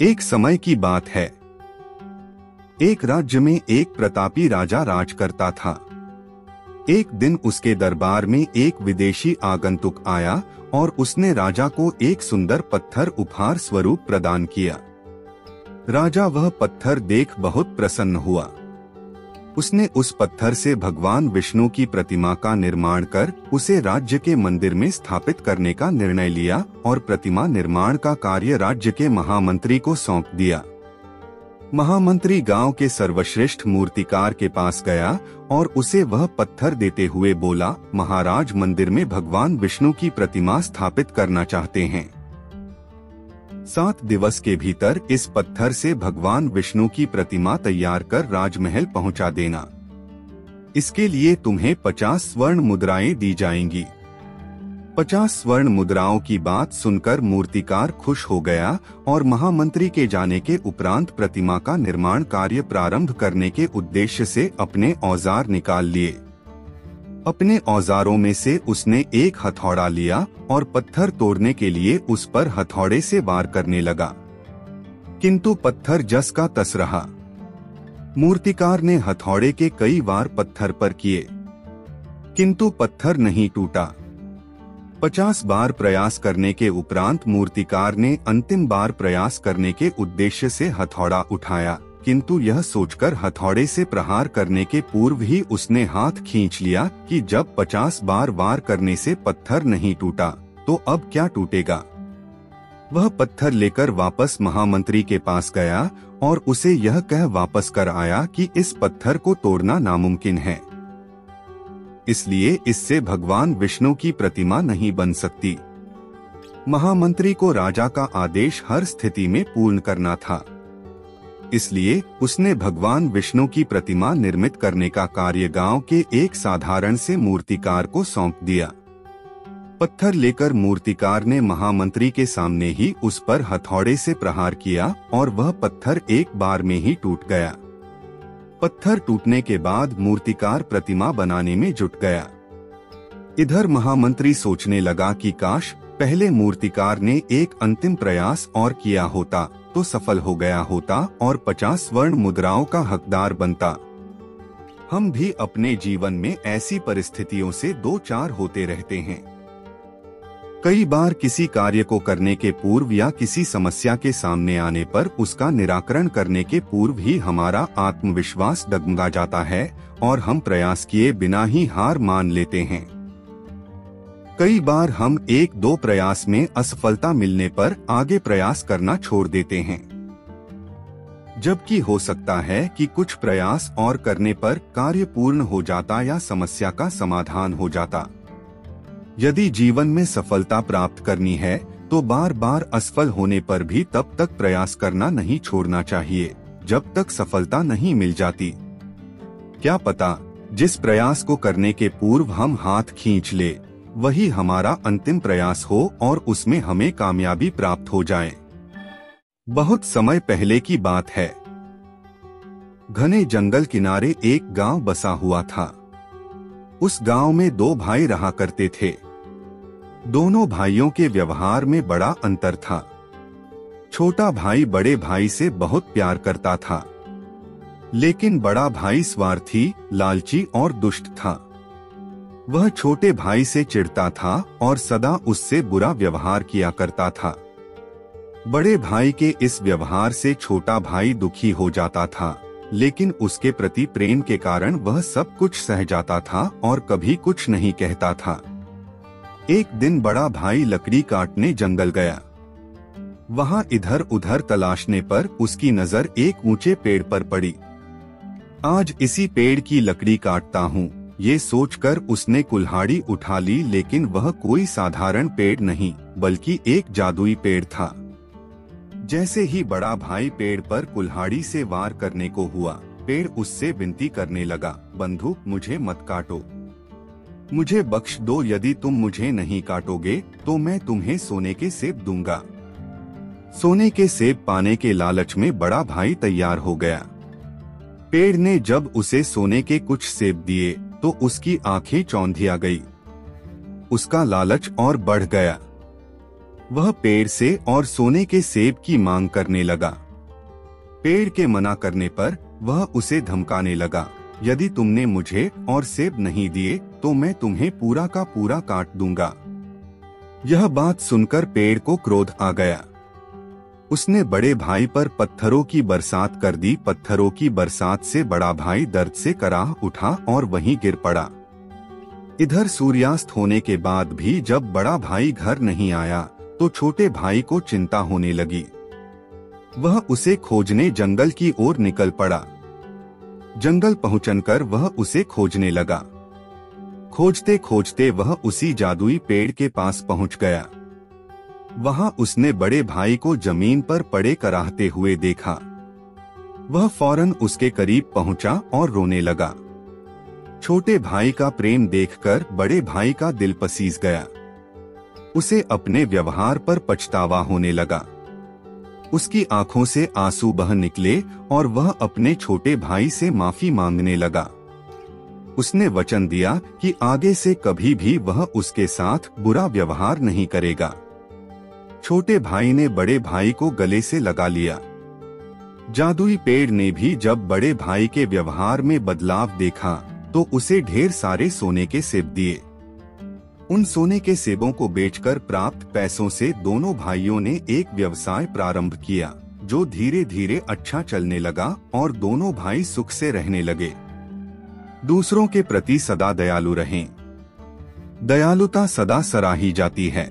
एक समय की बात है। एक राज्य में एक प्रतापी राजा राज करता था। एक दिन उसके दरबार में एक विदेशी आगंतुक आया और उसने राजा को एक सुंदर पत्थर उपहार स्वरूप प्रदान किया। राजा वह पत्थर देख बहुत प्रसन्न हुआ। उसने उस पत्थर से भगवान विष्णु की प्रतिमा का निर्माण कर उसे राज्य के मंदिर में स्थापित करने का निर्णय लिया और प्रतिमा निर्माण का कार्य राज्य के महामंत्री को सौंप दिया। महामंत्री गांव के सर्वश्रेष्ठ मूर्तिकार के पास गया और उसे वह पत्थर देते हुए बोला, महाराज मंदिर में भगवान विष्णु की प्रतिमा स्थापित करना चाहते हैं। 7 दिवस के भीतर इस पत्थर से भगवान विष्णु की प्रतिमा तैयार कर राजमहल पहुंचा देना। इसके लिए तुम्हें 50 स्वर्ण मुद्राएं दी जाएंगी। 50 स्वर्ण मुद्राओं की बात सुनकर मूर्तिकार खुश हो गया और महामंत्री के जाने के उपरांत प्रतिमा का निर्माण कार्य प्रारंभ करने के उद्देश्य से अपने औजार निकाल लिए। अपने औजारों में से उसने एक हथौड़ा लिया और पत्थर तोड़ने के लिए उस पर हथौड़े से वार करने लगा, किंतु पत्थर जस का तस रहा। मूर्तिकार ने हथौड़े के कई वार पत्थर पर किए, किंतु पत्थर नहीं टूटा। 50 बार प्रयास करने के उपरांत मूर्तिकार ने अंतिम बार प्रयास करने के उद्देश्य से हथौड़ा उठाया, किंतु यह सोचकर हथौड़े से प्रहार करने के पूर्व ही उसने हाथ खींच लिया कि जब 50 बार वार करने से पत्थर नहीं टूटा तो अब क्या टूटेगा। वह पत्थर लेकर वापस महामंत्री के पास गया और उसे यह कह वापस कर आया कि इस पत्थर को तोड़ना नामुमकिन है, इसलिए इससे भगवान विष्णु की प्रतिमा नहीं बन सकती। महामंत्री को राजा का आदेश हर स्थिति में पूर्ण करना था, इसलिए उसने भगवान विष्णु की प्रतिमा निर्मित करने का कार्य गांव के एक साधारण से मूर्तिकार को सौंप दिया। पत्थर लेकर मूर्तिकार ने महामंत्री के सामने ही उस पर हथौड़े से प्रहार किया और वह पत्थर एक बार में ही टूट गया। पत्थर टूटने के बाद मूर्तिकार प्रतिमा बनाने में जुट गया। इधर महामंत्री सोचने लगा कि काश पहले मूर्तिकार ने एक अंतिम प्रयास और किया होता तो सफल हो गया होता और 50 स्वर्ण मुद्राओं का हकदार बनता। हम भी अपने जीवन में ऐसी परिस्थितियों से 2-4 होते रहते हैं। कई बार किसी कार्य को करने के पूर्व या किसी समस्या के सामने आने पर उसका निराकरण करने के पूर्व ही हमारा आत्मविश्वास डगमगा जाता है और हम प्रयास किए बिना ही हार मान लेते हैं। कई बार हम 1-2 प्रयास में असफलता मिलने पर आगे प्रयास करना छोड़ देते हैं, जबकि हो सकता है कि कुछ प्रयास और करने पर कार्य पूर्ण हो जाता या समस्या का समाधान हो जाता। यदि जीवन में सफलता प्राप्त करनी है तो बार बार असफल होने पर भी तब तक प्रयास करना नहीं छोड़ना चाहिए जब तक सफलता नहीं मिल जाती। क्या पता जिस प्रयास को करने के पूर्व हम हाथ खींच ले वही हमारा अंतिम प्रयास हो और उसमें हमें कामयाबी प्राप्त हो जाए। बहुत समय पहले की बात है। घने जंगल किनारे एक गांव बसा हुआ था। उस गांव में 2 भाई रहा करते थे। दोनों भाइयों के व्यवहार में बड़ा अंतर था। छोटा भाई बड़े भाई से बहुत प्यार करता था, लेकिन बड़ा भाई स्वार्थी, लालची और दुष्ट था। वह छोटे भाई से चिढ़ता था और सदा उससे बुरा व्यवहार किया करता था। बड़े भाई के इस व्यवहार से छोटा भाई दुखी हो जाता था, लेकिन उसके प्रति प्रेम के कारण वह सब कुछ सह जाता था और कभी कुछ नहीं कहता था। एक दिन बड़ा भाई लकड़ी काटने जंगल गया। वहां इधर उधर तलाशने पर उसकी नजर एक ऊंचे पेड़ पर पड़ी। आज इसी पेड़ की लकड़ी काटता हूँ, ये सोचकर उसने कुल्हाड़ी उठा ली, लेकिन वह कोई साधारण पेड़ नहीं बल्कि एक जादुई पेड़ था। जैसे ही बड़ा भाई पेड़ पर कुल्हाड़ी से वार करने को हुआ, पेड़ उससे विनती करने लगा, बंधु मुझे मत काटो, मुझे बख्श दो। यदि तुम मुझे नहीं काटोगे तो मैं तुम्हें सोने के सेब दूंगा। सोने के सेब पाने के लालच में बड़ा भाई तैयार हो गया। पेड़ ने जब उसे सोने के कुछ सेब दिए तो उसकी आंखें चौंधिया गई। उसका लालच और बढ़ गया। वह पेड़ से और सोने के सेब की मांग करने लगा। पेड़ के मना करने पर वह उसे धमकाने लगा, यदि तुमने मुझे और सेब नहीं दिए तो मैं तुम्हें पूरा का पूरा काट दूंगा। यह बात सुनकर पेड़ को क्रोध आ गया। उसने बड़े भाई पर पत्थरों की बरसात कर दी। पत्थरों की बरसात से बड़ा भाई दर्द से कराह उठा और वहीं गिर पड़ा। इधर सूर्यास्त होने के बाद भी जब बड़ा भाई घर नहीं आया तो छोटे भाई को चिंता होने लगी। वह उसे खोजने जंगल की ओर निकल पड़ा। जंगल पहुंचकर वह उसे खोजने लगा। खोजते खोजते वह उसी जादुई पेड़ के पास पहुंच गया। वहां उसने बड़े भाई को जमीन पर पड़े कराहते हुए देखा। वह फौरन उसके करीब पहुंचा और रोने लगा। छोटे भाई का प्रेम देखकर बड़े भाई का दिल पसीज गया। उसे अपने व्यवहार पर पछतावा होने लगा। उसकी आंखों से आंसू बह निकले और वह अपने छोटे भाई से माफी मांगने लगा। उसने वचन दिया कि आगे से कभी भी वह उसके साथ बुरा व्यवहार नहीं करेगा। छोटे भाई ने बड़े भाई को गले से लगा लिया। जादुई पेड़ ने भी जब बड़े भाई के व्यवहार में बदलाव देखा तो उसे ढेर सारे सोने के सेब दिए। उन सोने के सेबों को बेचकर प्राप्त पैसों से दोनों भाइयों ने एक व्यवसाय प्रारंभ किया, जो धीरे धीरे अच्छा चलने लगा और दोनों भाई सुख से रहने लगे। दूसरों के प्रति सदा दयालु रहें। दयालुता सदा सराही जाती है।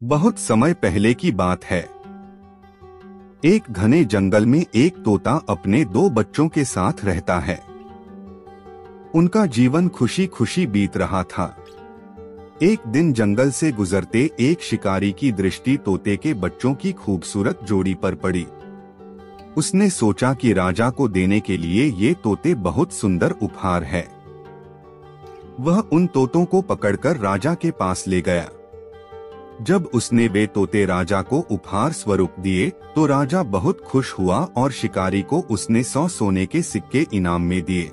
बहुत समय पहले की बात है। एक घने जंगल में एक तोता अपने 2 बच्चों के साथ रहता है। उनका जीवन खुशी खुशी बीत रहा था। एक दिन जंगल से गुजरते एक शिकारी की दृष्टि तोते के बच्चों की खूबसूरत जोड़ी पर पड़ी। उसने सोचा कि राजा को देने के लिए ये तोते बहुत सुंदर उपहार है। वह उन तोतों को पकड़कर राजा के पास ले गया। जब उसने वे तोते राजा को उपहार स्वरूप दिए तो राजा बहुत खुश हुआ और शिकारी को उसने 100 सोने के सिक्के इनाम में दिए।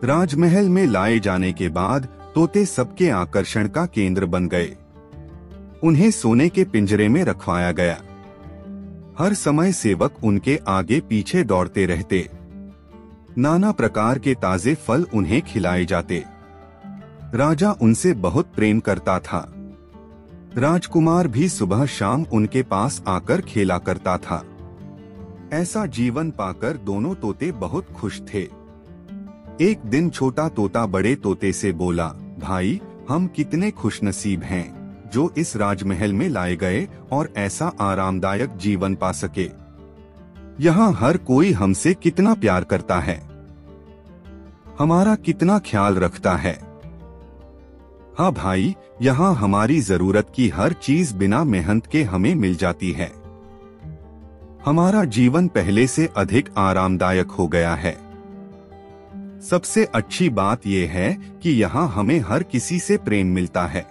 राजमहल में लाए जाने के बाद तोते सबके आकर्षण का केंद्र बन गए। उन्हें सोने के पिंजरे में रखवाया गया। हर समय सेवक उनके आगे पीछे दौड़ते रहते। नाना प्रकार के ताजे फल उन्हें खिलाए जाते। राजा उनसे बहुत प्रेम करता था। राजकुमार भी सुबह शाम उनके पास आकर खेला करता था। ऐसा जीवन पाकर दोनों तोते बहुत खुश थे। एक दिन छोटा तोता बड़े तोते से बोला, भाई, हम कितने खुशनसीब हैं जो इस राजमहल में लाए गए और ऐसा आरामदायक जीवन पा सके। यहाँ हर कोई हमसे कितना प्यार करता है, हमारा कितना ख्याल रखता है। हाँ भाई, यहाँ हमारी जरूरत की हर चीज बिना मेहनत के हमें मिल जाती है। हमारा जीवन पहले से अधिक आरामदायक हो गया है। सबसे अच्छी बात यह है कि यहाँ हमें हर किसी से प्रेम मिलता है।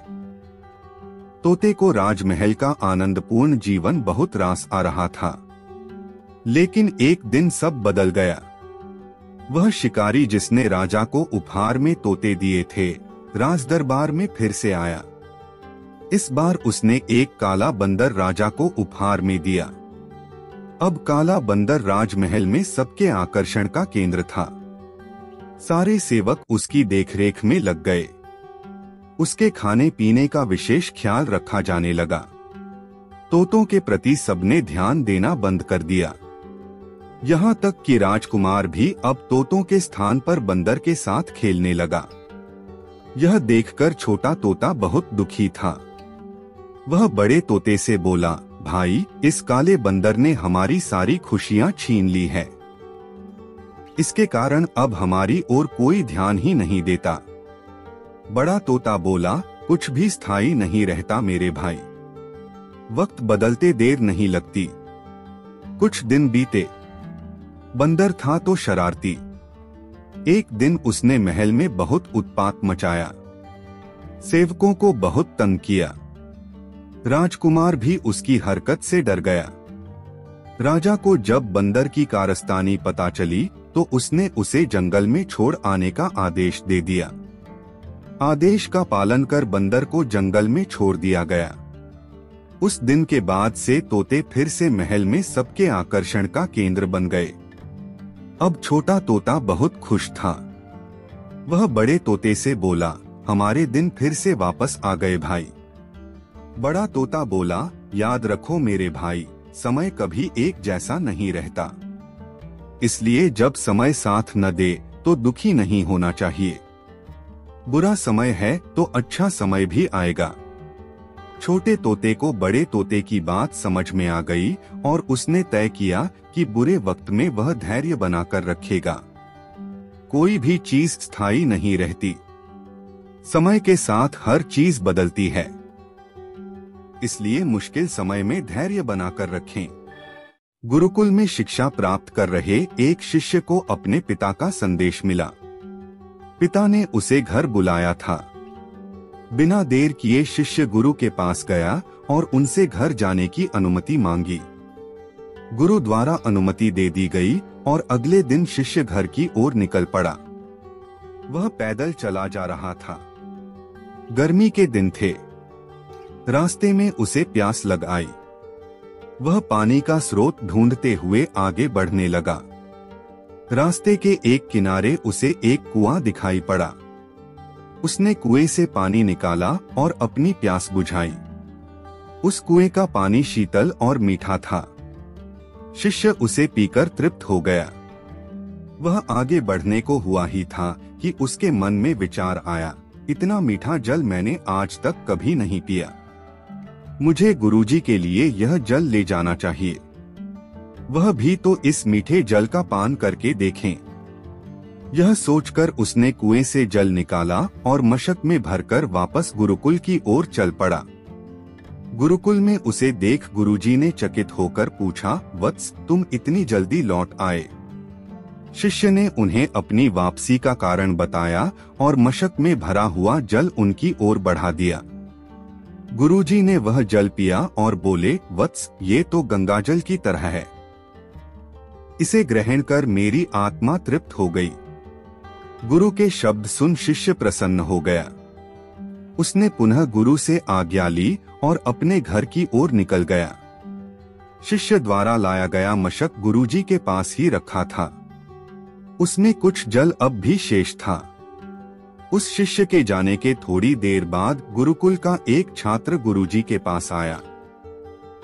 तोते को राजमहल का आनंदपूर्ण जीवन बहुत रास आ रहा था, लेकिन एक दिन सब बदल गया। वह शिकारी जिसने राजा को उपहार में तोते दिए थे, राजदरबार में फिर से आया। इस बार उसने एक काला बंदर राजा को उपहार में दिया। अब काला बंदर राजमहल में सबके आकर्षण का केंद्र था। सारे सेवक उसकी देखरेख में लग गए। उसके खाने पीने का विशेष ख्याल रखा जाने लगा। तोतों के प्रति सबने ध्यान देना बंद कर दिया। यहाँ तक कि राजकुमार भी अब तोतों के स्थान पर बंदर के साथ खेलने लगा। यह देखकर छोटा तोता बहुत दुखी था। वह बड़े तोते से बोला, भाई, इस काले बंदर ने हमारी सारी खुशियां छीन ली है। इसके कारण अब हमारी ओर कोई ध्यान ही नहीं देता। बड़ा तोता बोला, कुछ भी स्थायी नहीं रहता मेरे भाई। वक्त बदलते देर नहीं लगती। कुछ दिन बीते। बंदर था तो शरारती। एक दिन उसने महल में बहुत उत्पात मचाया। सेवकों को बहुत तंग किया। राजकुमार भी उसकी हरकत से डर गया। राजा को जब बंदर की कारस्तानी पता चली तो उसने उसे जंगल में छोड़ आने का आदेश दे दिया। आदेश का पालन कर बंदर को जंगल में छोड़ दिया गया। उस दिन के बाद से तोते फिर से महल में सबके आकर्षण का केंद्र बन गए। अब छोटा तोता बहुत खुश था। वह बड़े तोते से बोला, हमारे दिन फिर से वापस आ गए भाई। बड़ा तोता बोला, याद रखो मेरे भाई, समय कभी एक जैसा नहीं रहता, इसलिए जब समय साथ न दे तो दुखी नहीं होना चाहिए। बुरा समय है तो अच्छा समय भी आएगा। छोटे तोते को बड़े तोते की बात समझ में आ गई और उसने तय किया कि बुरे वक्त में वह धैर्य बनाकर रखेगा। कोई भी चीज स्थायी नहीं रहती, समय के साथ हर चीज बदलती है, इसलिए मुश्किल समय में धैर्य बनाकर रखें। गुरुकुल में शिक्षा प्राप्त कर रहे एक शिष्य को अपने पिता का संदेश मिला। पिता ने उसे घर बुलाया था। बिना देर किए शिष्य गुरु के पास गया और उनसे घर जाने की अनुमति मांगी। गुरु द्वारा अनुमति दे दी गई और अगले दिन शिष्य घर की ओर निकल पड़ा। वह पैदल चला जा रहा था। गर्मी के दिन थे। रास्ते में उसे प्यास लग आई। वह पानी का स्रोत ढूंढते हुए आगे बढ़ने लगा। रास्ते के एक किनारे उसे एक कुआं दिखाई पड़ा। उसने कुएं से पानी निकाला और अपनी प्यास बुझाई। उस कुएं का पानी शीतल और मीठा था। शिष्य उसे पीकर तृप्त हो गया। वह आगे बढ़ने को हुआ ही था कि उसके मन में विचार आया, इतना मीठा जल मैंने आज तक कभी नहीं पिया। मुझे गुरुजी के लिए यह जल ले जाना चाहिए। वह भी तो इस मीठे जल का पान करके देखें। यह सोचकर उसने कुएं से जल निकाला और मशक में भरकर वापस गुरुकुल की ओर चल पड़ा। गुरुकुल में उसे देख गुरुजी ने चकित होकर पूछा, वत्स, तुम इतनी जल्दी लौट आए? शिष्य ने उन्हें अपनी वापसी का कारण बताया और मशक में भरा हुआ जल उनकी ओर बढ़ा दिया। गुरुजी ने वह जल पिया और बोले, वत्स, ये तो गंगाजल की तरह है। इसे ग्रहण कर मेरी आत्मा तृप्त हो गई। गुरु के शब्द सुन शिष्य प्रसन्न हो गया। उसने पुनः गुरु से आज्ञा ली और अपने घर की ओर निकल गया। शिष्य द्वारा लाया गया मशक गुरुजी के पास ही रखा था। उसमें कुछ जल अब भी शेष था। उस शिष्य के जाने के थोड़ी देर बाद गुरुकुल का एक छात्र गुरुजी के पास आया।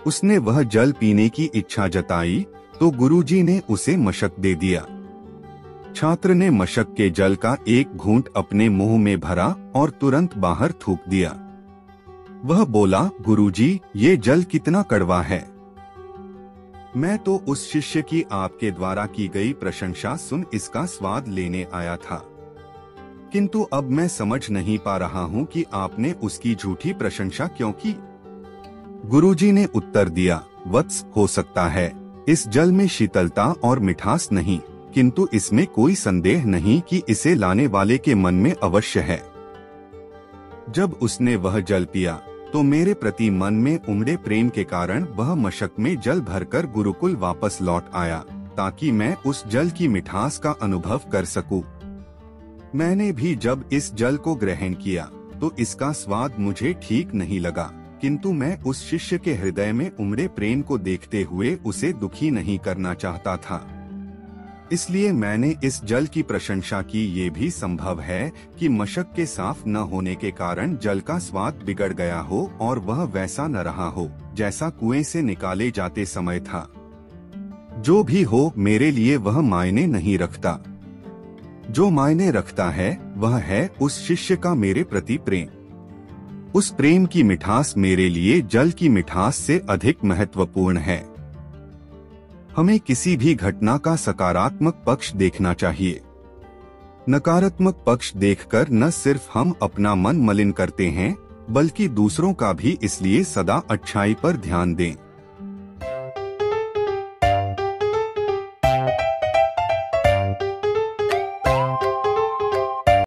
उसने वह जल पीने की इच्छा जताई तो गुरुजी ने उसे मशक दे दिया। छात्र ने मशक के जल का एक घूंट अपने मुंह में भरा और तुरंत बाहर थूक दिया। वह बोला, गुरुजी, ये जल कितना कड़वा है। मैं तो उस शिष्य की आपके द्वारा की गई प्रशंसा सुन इसका स्वाद लेने आया था, किंतु अब मैं समझ नहीं पा रहा हूँ कि आपने उसकी झूठी प्रशंसा क्यों की। गुरुजी ने उत्तर दिया, वत्स, हो सकता है इस जल में शीतलता और मिठास नहीं, किंतु इसमें कोई संदेह नहीं कि इसे लाने वाले के मन में अवश्य है। जब उसने वह जल पिया तो मेरे प्रति मन में उमड़े प्रेम के कारण वह मशक में जल भरकर गुरुकुल वापस लौट आया, ताकि मैं उस जल की मिठास का अनुभव कर सकूं। मैंने भी जब इस जल को ग्रहण किया तो इसका स्वाद मुझे ठीक नहीं लगा, किंतु मैं उस शिष्य के हृदय में उमड़े प्रेम को देखते हुए उसे दुखी नहीं करना चाहता था। इसलिए मैंने इस जल की प्रशंसा की। ये भी संभव है कि मशक के साफ न होने के कारण जल का स्वाद बिगड़ गया हो और वह वैसा न रहा हो जैसा कुएं से निकाले जाते समय था। जो भी हो, मेरे लिए वह मायने नहीं रखता। जो मायने रखता है वह है उस शिष्य का मेरे प्रति प्रेम। उस प्रेम की मिठास मेरे लिए जल की मिठास से अधिक महत्वपूर्ण है। हमें किसी भी घटना का सकारात्मक पक्ष देखना चाहिए। नकारात्मक पक्ष देखकर न सिर्फ हम अपना मन मलिन करते हैं, बल्कि दूसरों का भी। इसलिए सदा अच्छाई पर ध्यान दें।